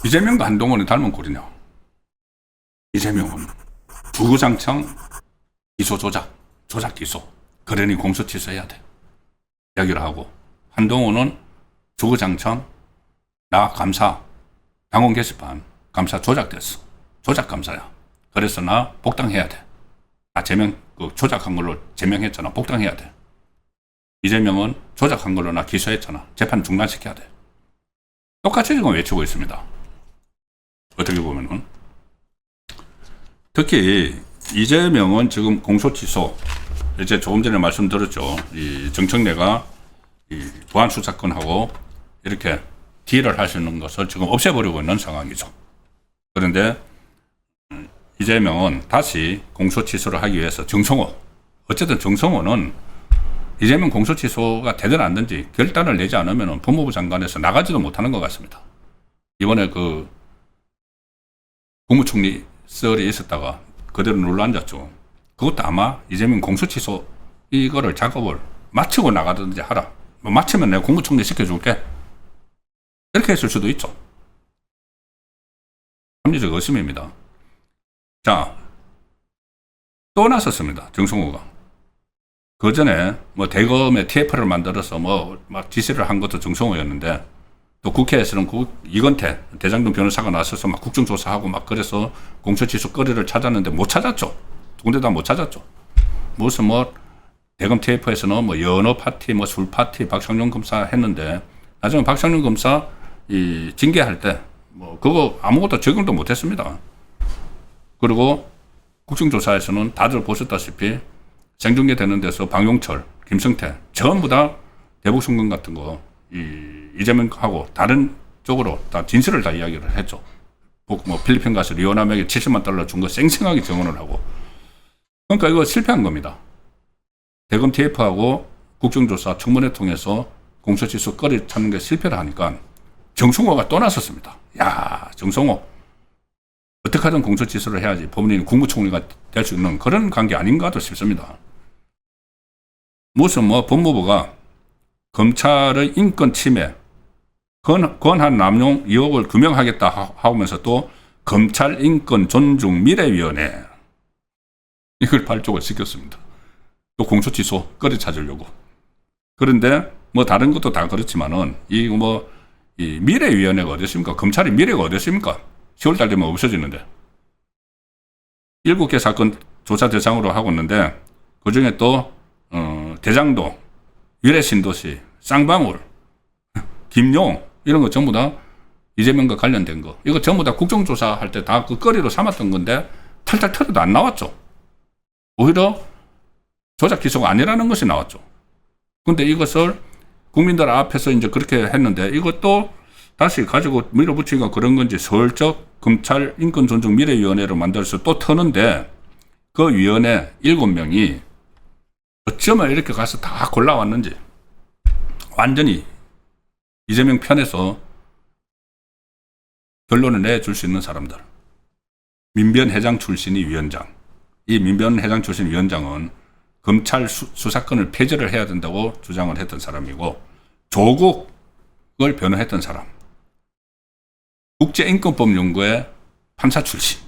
이재명과 한동훈이 닮은 꼴이냐. 이재명은 주구장창 기소 조작 기소, 그러니 공소 취소해야 돼 이야기를 하고, 한동훈은 주구장창 나 감사 당원 게시판 감사 조작됐어, 조작 감사야, 그래서 나 복당해야 돼, 나 제명 조작한 걸로 제명했잖아, 복당해야 돼. 이재명은 조작한 걸로 나 기소했잖아, 재판 중단시켜야 돼. 똑같이 지금 외치고 있습니다. 어떻게 보면은 특히 이재명은 지금 공소 취소, 이제 조금 전에 말씀드렸죠. 이 정청래가 이 보안 수사권하고 이렇게 딜을 할 수 있는 것을 지금 없애버리고 있는 상황이죠. 그런데 이재명은 다시 공소 취소를 하기 위해서 어쨌든 정성호는 이재명 공소 취소가 되든 안 되든지 결단을 내지 않으면 법무부 장관에서 나가지도 못하는 것 같습니다. 이번에 그 국무총리 썰이 있었다가 그대로 눌러앉았죠. 그것도 아마 이재명 공소 취소 이거를 작업을 마치고 나가든지 하라. 마치면 내가 국무총리 시켜줄게. 이렇게 했을 수도 있죠. 합리적 의심입니다. 자, 또 나섰습니다. 정성호가. 그 전에 뭐 대검의 TF를 만들어서 막 지시를 한 것도 정성호였는데, 또 국회에서는 이건태 대장동 변호사가 나서서 막 국정조사하고 막 그래서 공소취소 거리를 찾았는데 못 찾았죠. 두 군데 다 못 찾았죠. 무슨 대검 TF에서는 연어 파티, 술 파티, 박상용 검사 했는데, 나중에 박상용 검사 이 징계할 때 그거 아무것도 적용도 못 했습니다. 그리고 국정조사에서는 다들 보셨다시피 생중계 되는 데서 방용철, 김성태 전부 다 대북송금 같은 거 이재명하고 다른 쪽으로 다 진실을 다 이야기를 했죠. 필리핀 가서 리오남에게 $70만 준 거 생생하게 증언을 하고. 그러니까 이거 실패한 겁니다. 대검 TF하고 국정조사 청문회 통해서 공소취소 거리 찾는 게 실패를 하니까 정성호가 또 나섰습니다. 야, 정성호 어떻게 하든 공소취소를 해야지 법무부는 국무총리가 될 수 있는 그런 관계 아닌가도 싶습니다. 무슨 법무부가 검찰의 인권 침해, 권한 남용 의혹을 규명하겠다 하면서 또 검찰 인권 존중 미래위원회 이걸 발족을 시켰습니다. 또 공소취소 거리 찾으려고. 그런데 다른 것도 다 그렇지만은 이 미래위원회가 어디 있습니까? 검찰이 미래가 어디 있습니까? 10월달 되면 없어지는데. 7개 사건 조사 대상으로 하고 있는데, 그 중에 또 대장동, 위례신도시, 쌍방울, 김용 이런 거 전부 다 이재명과 관련된 거. 이거 전부 다 국정조사 할 때 다 그 거리로 삼았던 건데 탈탈 털어도 안 나왔죠. 오히려 조작 기소가 아니라는 것이 나왔죠. 근데 이것을 국민들 앞에서 이제 그렇게 했는데, 이것도 다시 가지고 밀어붙이기가 그런 건지 서울적 검찰 인권존중 미래위원회를 만들어서 또 터는데, 그 위원회 7명이 어쩌면 이렇게 가서 다 골라왔는지 완전히 이재명 편에서 결론을 내줄 수 있는 사람들. 민변 회장 출신이 위원장. 이 민변 회장 출신 위원장은 검찰 수사권을 폐지를 해야 된다고 주장을 했던 사람이고, 조국을 변호했던 사람. 국제인권법연구회 판사 출신.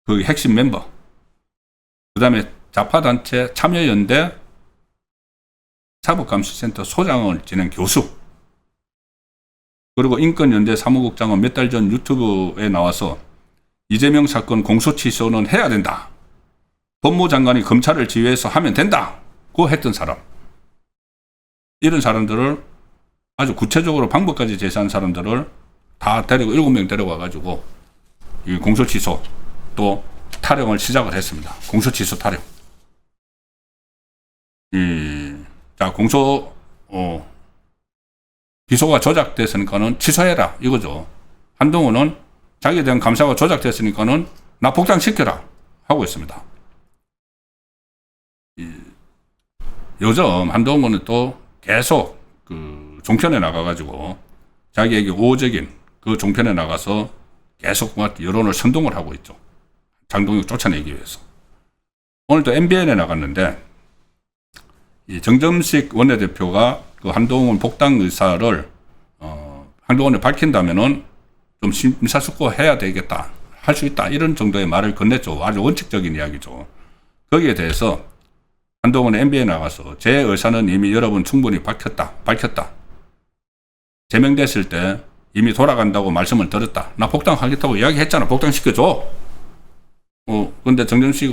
그 핵심 멤버. 그 다음에 좌파단체 참여연대 사법감시센터 소장을 지낸 교수. 그리고 인권연대 사무국장은 몇 달 전 유튜브에 나와서 이재명 사건 공소취소는 해야 된다. 법무장관이 검찰을 지휘해서 하면 된다. 고 했던 사람. 이런 사람들을 아주 구체적으로 방법까지 제시한 사람들을 다 데리고 7명 데려와가지고 이 공소취소 또 타령을 시작을 했습니다. 공소취소 타령. 자, 기소가 조작됐으니까는 취소해라. 이거죠. 한동훈은 자기에 대한 감사가 조작됐으니까는 나 복당시켜라. 하고 있습니다. 요즘 한동훈은 또 계속 종편에 나가가지고 자기에게 우호적인 그 종편에 나가서 계속 여론을 선동을 하고 있죠. 장동혁 쫓아내기 위해서. 오늘도 MBN에 나갔는데 이 정점식 원내대표가 그 한동훈 복당 의사를 한동훈이 밝힌다면은 좀 심사숙고해야 되겠다, 할 수 있다, 이런 정도의 말을 건넸죠. 아주 원칙적인 이야기죠. 거기에 대해서 한동훈이 MBN에 나가서 제 의사는 이미 여러분 충분히 밝혔다. 제명됐을 때 이미 돌아간다고 말씀을 드렸다. 나 복당하겠다고 이야기했잖아. 복당시켜줘. 근데 정정식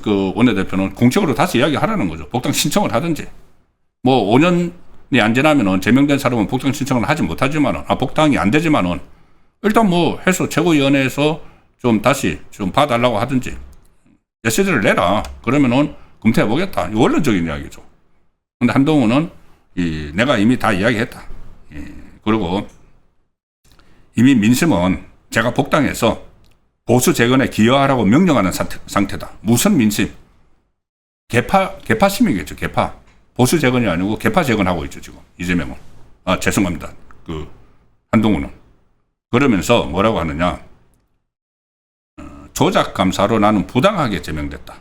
그 원내대표는 공식으로 다시 이야기하라는 거죠. 복당 신청을 하든지. 뭐 5년이 안 지나면은 제명된 사람은 복당 신청을 하지 못하지만은, 복당이 안 되지만은 일단 뭐 해서 최고위원회에서 좀 다시 좀 봐달라고 하든지 메시지를 내라. 그러면은 검토해 보겠다. 원론적인 이야기죠. 근데 한동훈은 내가 이미 다 이야기했다. 그리고 이미 민심은 제가 복당해서 보수 재건에 기여하라고 명령하는 상태다. 무슨 민심? 개파심이겠죠. 개파. 보수 재건이 아니고 개파 재건하고 있죠, 지금. 이재명은. 죄송합니다. 한동훈은. 그러면서 뭐라고 하느냐. 조작감사로 나는 부당하게 제명됐다.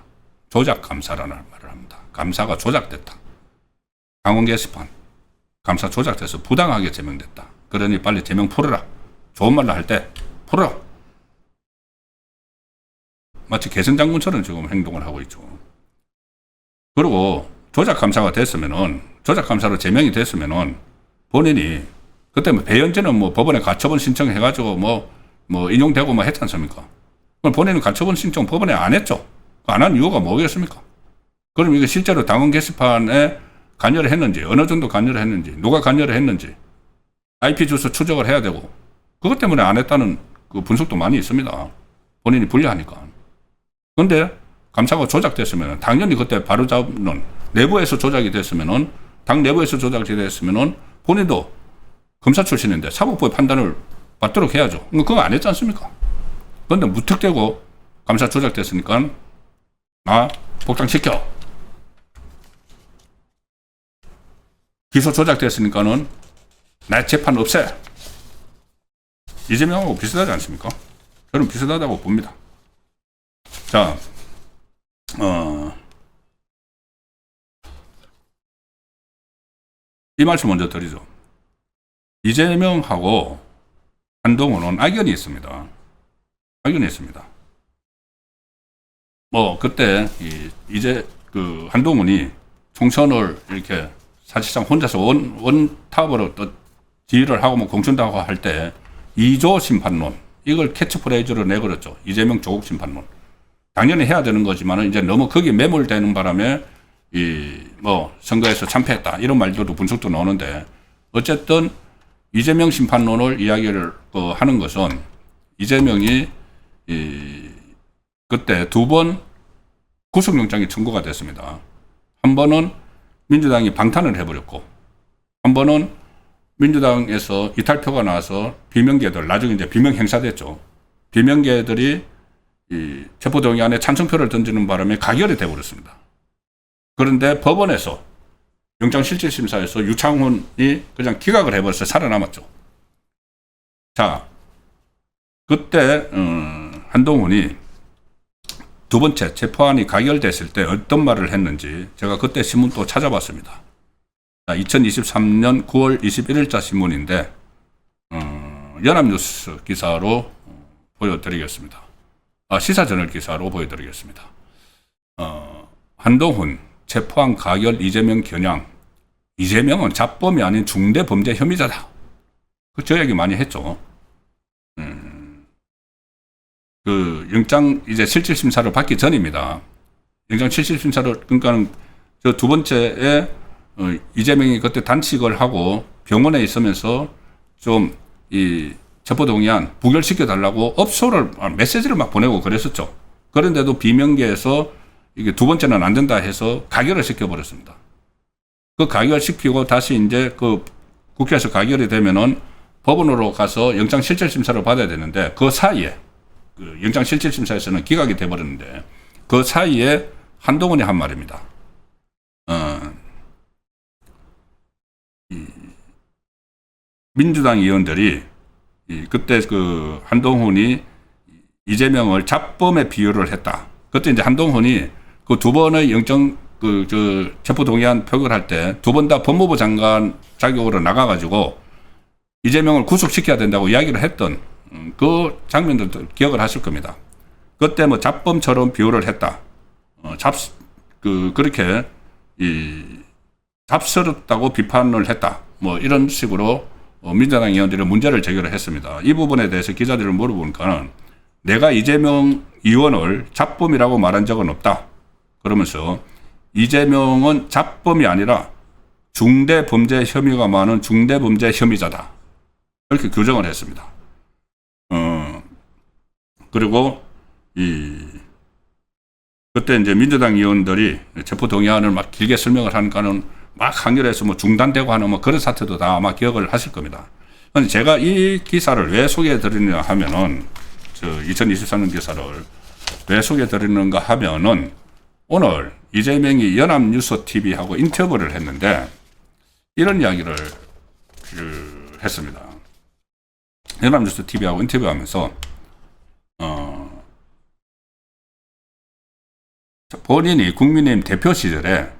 조작감사라는 말을 합니다. 감사가 조작됐다. 강원 게시판. 감사 조작돼서 부당하게 제명됐다. 그러니 빨리 제명 풀어라. 좋은 말로 할 때 풀어라. 마치 개선장군처럼 지금 행동을 하고 있죠. 그리고 조작감사가 됐으면은, 조작감사로 제명이 됐으면은 본인이 그때 배현진은 뭐 법원에 가처분 신청해가지고 뭐 인용되고 뭐 했지 않습니까? 그럼 본인은 가처분 신청 법원에 안 했죠. 안 한 이유가 뭐겠습니까? 그럼 이게 실제로 당원 게시판에 관여를 했는지, 어느 정도 관여를 했는지, 누가 관여를 했는지 IP 주소 추적을 해야 되고, 그것 때문에 안 했다는 그 분석도 많이 있습니다. 본인이 불리하니까. 근데 감사가 조작됐으면 당연히 그때 바로잡는, 내부에서 조작이 됐으면은, 당 내부에서 조작이 됐으면은 본인도 검사 출신인데 사법부의 판단을 받도록 해야죠. 그거 안 했지 않습니까? 그런데 무턱대고 감사 조작됐으니까 복당시켜. 기소 조작됐으니까는 나 재판 없애. 이재명하고 비슷하지 않습니까? 저는 비슷하다고 봅니다. 자, 이 말씀 먼저 드리죠. 이재명하고 한동훈은 악연이 있습니다. 악연이 있습니다. 그때 한동훈이 총선을 이렇게 사실상 혼자서 원탑으로 또 지휘를 하고 공천당하고 할 때 2조 심판론, 이걸 캐치프레이즈로 내걸었죠. 이재명 조국 심판론. 당연히 해야 되는 거지만 이제 너무 거기에 매몰되는 바람에 선거에서 참패했다, 이런 말들도 분석도 나오는데, 어쨌든 이재명 심판론을 이야기를 하는 것은 이재명이 그때 2번 구속영장이 청구가 됐습니다. 한 번은 민주당이 방탄을 해버렸고, 한 번은 민주당에서 이탈표가 나와서 비명계들, 나중에 이제 비명 행사됐죠. 비명계들이 체포동의안에 찬성표를 던지는 바람에 가결이 돼버렸습니다. 그런데 법원에서 영장실질심사에서 유창훈이 그냥 기각을 해버려서 살아남았죠. 자, 그때 한동훈이 두 번째 체포안이 가결됐을 때 어떤 말을 했는지 제가 그때 신문 또 찾아봤습니다. 2023년 9월 21일자 신문인데 연합뉴스 기사로 보여드리겠습니다. 시사저널 기사로 보여드리겠습니다. 한동훈 체포안 가결 이재명 겨냥. 이재명은 잡범이 아닌 중대범죄 혐의자다. 저 얘기 많이 했죠. 영장 이제 실질심사를 받기 전입니다. 영장 실질심사를, 그러니까는 저 두 번째에 이재명이 그때 단식을 하고 병원에 있으면서 좀 체포동의안 부결시켜 달라고 업소를 메시지를 막 보내고 그랬었죠. 그런데도 비명계에서 이게 두 번째는 안 된다 해서 가결을 시켜버렸습니다. 그 가결시키고 다시 이제 국회에서 가결이 되면은 법원으로 가서 영장실질심사를 받아야 되는데, 그 사이에 영장실질심사에서는 기각이 돼버렸는데, 그 사이에 한동훈이 한 말입니다. 민주당 의원들이 그때 한동훈이 이재명을 잡범에 비유를 했다. 그때 이제 한동훈이 그 두 번의 영장 체포동의안 표결할 때 두 번 다 법무부 장관 자격으로 나가가지고 이재명을 구속시켜야 된다고 이야기를 했던 그 장면들도 기억을 하실 겁니다. 그때 뭐 잡범처럼 비유를 했다. 그렇게 잡스럽다고 비판을 했다. 뭐 이런 식으로 민주당 의원들이 문제를 제기를 했습니다. 이 부분에 대해서 기자들을 물어보니까는 내가 이재명 의원을 잡범이라고 말한 적은 없다. 그러면서 이재명은 잡범이 아니라 중대범죄 혐의가 많은 중대범죄 혐의자다. 이렇게 규정을 했습니다. 그리고 그때 이제 민주당 의원들이 체포동의안을 막 길게 설명을 하니까는 막 항의해서 뭐 중단되고 하는 뭐 그런 사태도 다 아마 기억을 하실 겁니다. 근데 제가 이 기사를 왜 소개해 드리냐 하면은 2023년 기사를 왜 소개해 드리는가 하면은 오늘 이재명이 연합뉴스 TV하고 인터뷰를 했는데 이런 이야기를 했습니다. 연합뉴스 TV하고 인터뷰하면서 본인이 국민의힘 대표 시절에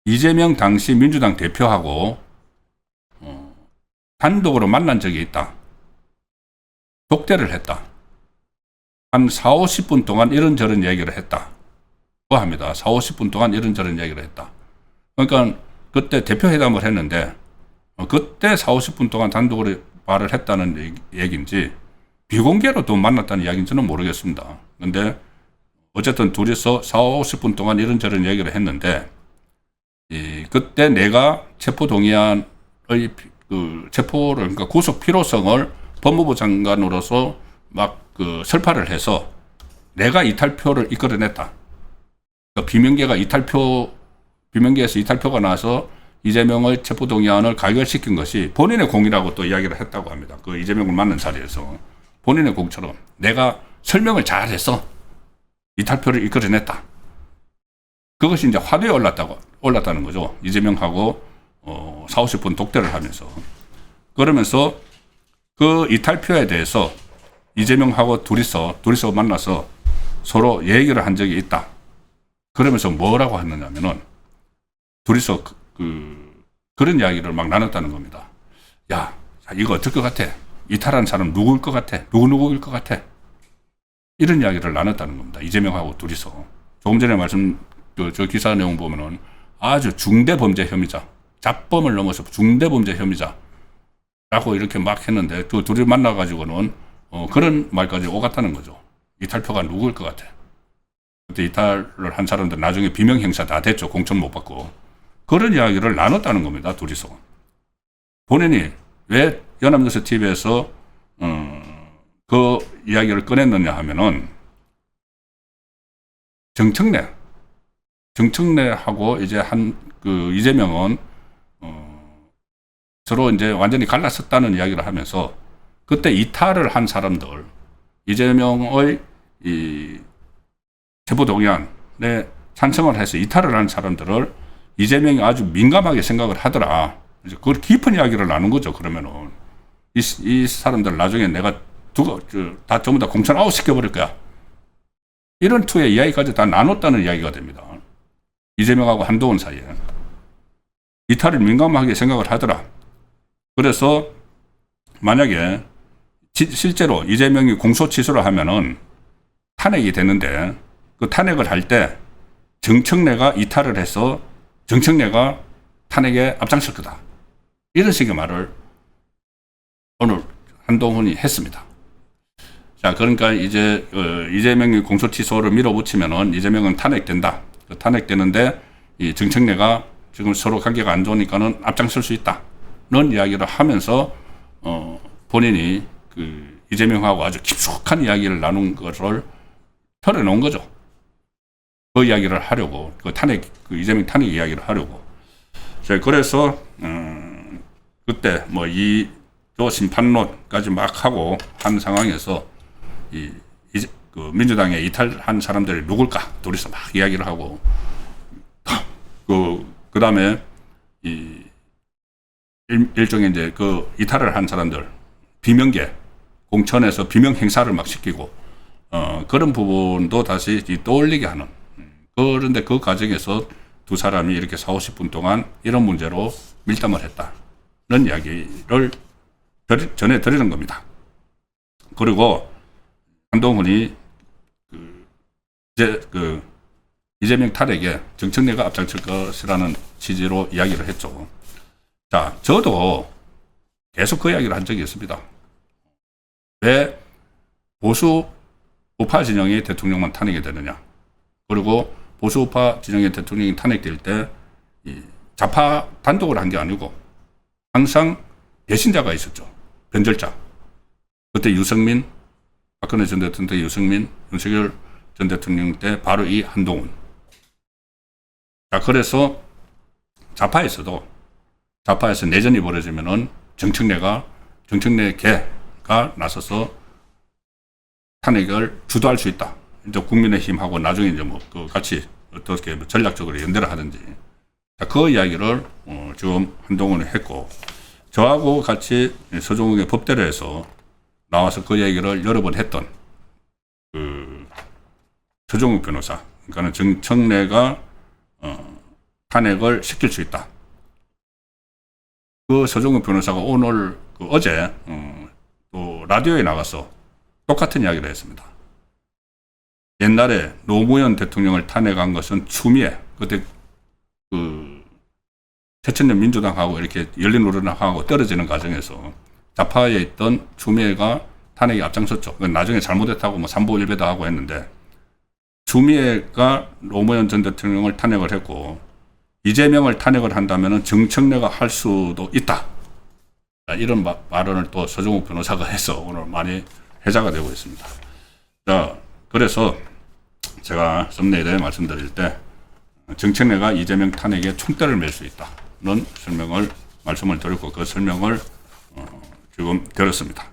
이재명 당시 민주당 대표하고 단독으로 만난 적이 있다. 독대를 했다. 한 40-50분 동안 이런저런 얘기를 했다. 고 합니다. 40-50분 동안 이런저런 얘기를 했다. 그러니까 그때 대표회담을 했는데 그때 40-50분 동안 단독으로 말을 했다는 얘기인지 비공개로 또 만났다는 이야기인지는 모르겠습니다. 근데 어쨌든 둘이서 40-50분 동안 이런저런 얘기를 했는데 그때 내가 체포동의안의 체포를 그러니까 구속 필요성을 법무부 장관으로서 막 설파를 해서 내가 이탈표를 이끌어냈다. 그러니까 비명계에서 이탈표가 나서 이재명의 체포동의안을 가결시킨 것이 본인의 공이라고 또 이야기를 했다고 합니다. 그 이재명을 만난 자리에서 본인의 공처럼 내가 설명을 잘해서 이탈표를 이끌어냈다. 그것이 이제 화두에 올랐다는 거죠. 이재명하고 40-50분 독대를 하면서. 그러면서 그 이탈표에 대해서 이재명하고 둘이서 만나서 서로 얘기를 한 적이 있다. 그러면서 뭐라고 했느냐면은 둘이서 그런 이야기를 막 나눴다는 겁니다. 야, 이거 어떨 것 같아? 이탈한 사람 누구일 것 같아? 누구일 것 같아? 이런 이야기를 나눴다는 겁니다. 이재명하고 둘이서. 조금 전에 저 기사 내용 보면은 아주 중대범죄 혐의자, 잡범을 넘어서 중대범죄 혐의자라고 이렇게 막 했는데 그 둘이 만나가지고는 그런 말까지 오갔다는 거죠. 이탈표가 누구일 것 같아? 그때 이탈을 한 사람들 나중에 비명행사 다 됐죠. 공천 못 받고. 그런 이야기를 나눴다는 겁니다. 둘이서. 본인이 왜 연합뉴스 TV에서 그 이야기를 꺼냈느냐 하면은 정청래하고 이제 이재명은 서로 이제 완전히 갈라섰다는 이야기를 하면서 그때 이탈을 한 사람들, 이재명의 체포동의안에 찬성을 해서 이탈을 한 사람들을 이재명이 아주 민감하게 생각을 하더라. 이제 그걸 깊은 이야기를 나눈 거죠. 그러면은 이 사람들 나중에 내가 다 전부 다 공천 아웃 시켜버릴 거야. 이런 투의 이야기까지 다 나눴다는 이야기가 됩니다. 이재명하고 한동훈 사이에. 이탈을 민감하게 생각을 하더라. 그래서 만약에 실제로 이재명이 공소 취소를 하면은 탄핵이 되는데 그 탄핵을 할 때 정청래가 이탈을 해서 정청래가 탄핵에 앞장설 거다. 이런 식의 말을 오늘 한동훈이 했습니다. 자, 그러니까 이제 이재명이 공소 취소를 밀어붙이면은 이재명은 탄핵된다. 탄핵되는데 이 정청래가 지금 서로 관계가 안 좋으니까는 앞장설 수 있다는 이야기를 하면서 본인이 이재명하고 아주 깊숙한 이야기를 나눈 것을 털어놓은 거죠. 그 이야기를 하려고 이재명 탄핵 이야기를 하려고. 자, 그래서 그때 뭐 또 심판론까지 막 하고 한 상황에서 민주당에 이탈한 사람들이 누굴까? 둘이서 막 이야기를 하고, 그 다음에 일종의 이제 이탈을 한 사람들, 비명계, 공천에서 비명 행사를 막 시키고, 그런 부분도 다시 떠올리게 하는. 그런데 그 과정에서 두 사람이 이렇게 40, 50분 동안 이런 문제로 밀담을 했다는 이야기를 전해드리는 겁니다. 그리고 한동훈이 이재명 탄핵에 정청래가 앞장설 것이라는 취지로 이야기를 했죠. 자, 저도 계속 그 이야기를 한 적이 있습니다. 왜 보수 우파 진영의 대통령만 탄핵이 되느냐. 그리고 보수 우파 진영의 대통령이 탄핵될 때 좌파 단독으로 한 게 아니고 항상 배신자가 있었죠. 변절자. 그때 유승민, 박근혜 전 대통령 때 유승민, 윤석열 전 대통령 때 바로 이 한동훈. 자, 그래서 좌파에서 내전이 벌어지면은 정청래 개가 나서서 탄핵을 주도할 수 있다. 이제 국민의힘하고 나중에 이제 같이 어떻게 전략적으로 연대를 하든지. 자, 그 이야기를 지금 한동훈이 했고, 저하고 같이 서종욱의 법대로에서 나와서 그 얘기를 여러 번 했던 서종욱 변호사, 그러니까 정청래가 탄핵을 시킬 수 있다. 그 서종욱 변호사가 어제 또 라디오에 나가서 똑같은 이야기를 했습니다. 옛날에 노무현 대통령을 탄핵한 것은 추미애, 그때 새천년 민주당하고 이렇게 열린우리당하고 떨어지는 과정에서 좌파에 있던 추미애가 탄핵에 앞장섰죠. 나중에 잘못했다고 삼보 일배다 하고 했는데, 추미애가 노무현 전 대통령을 탄핵을 했고 이재명을 탄핵을 한다면 정청래가 할 수도 있다. 이런 발언을 또 서종욱 변호사가 해서 오늘 많이 회자가 되고 있습니다. 자, 그래서 제가 썸네일에 말씀드릴 때 정청래가 이재명 탄핵에 총대를 맬 수 있다는 말씀을 드렸고 그 설명을 지금 드렸습니다.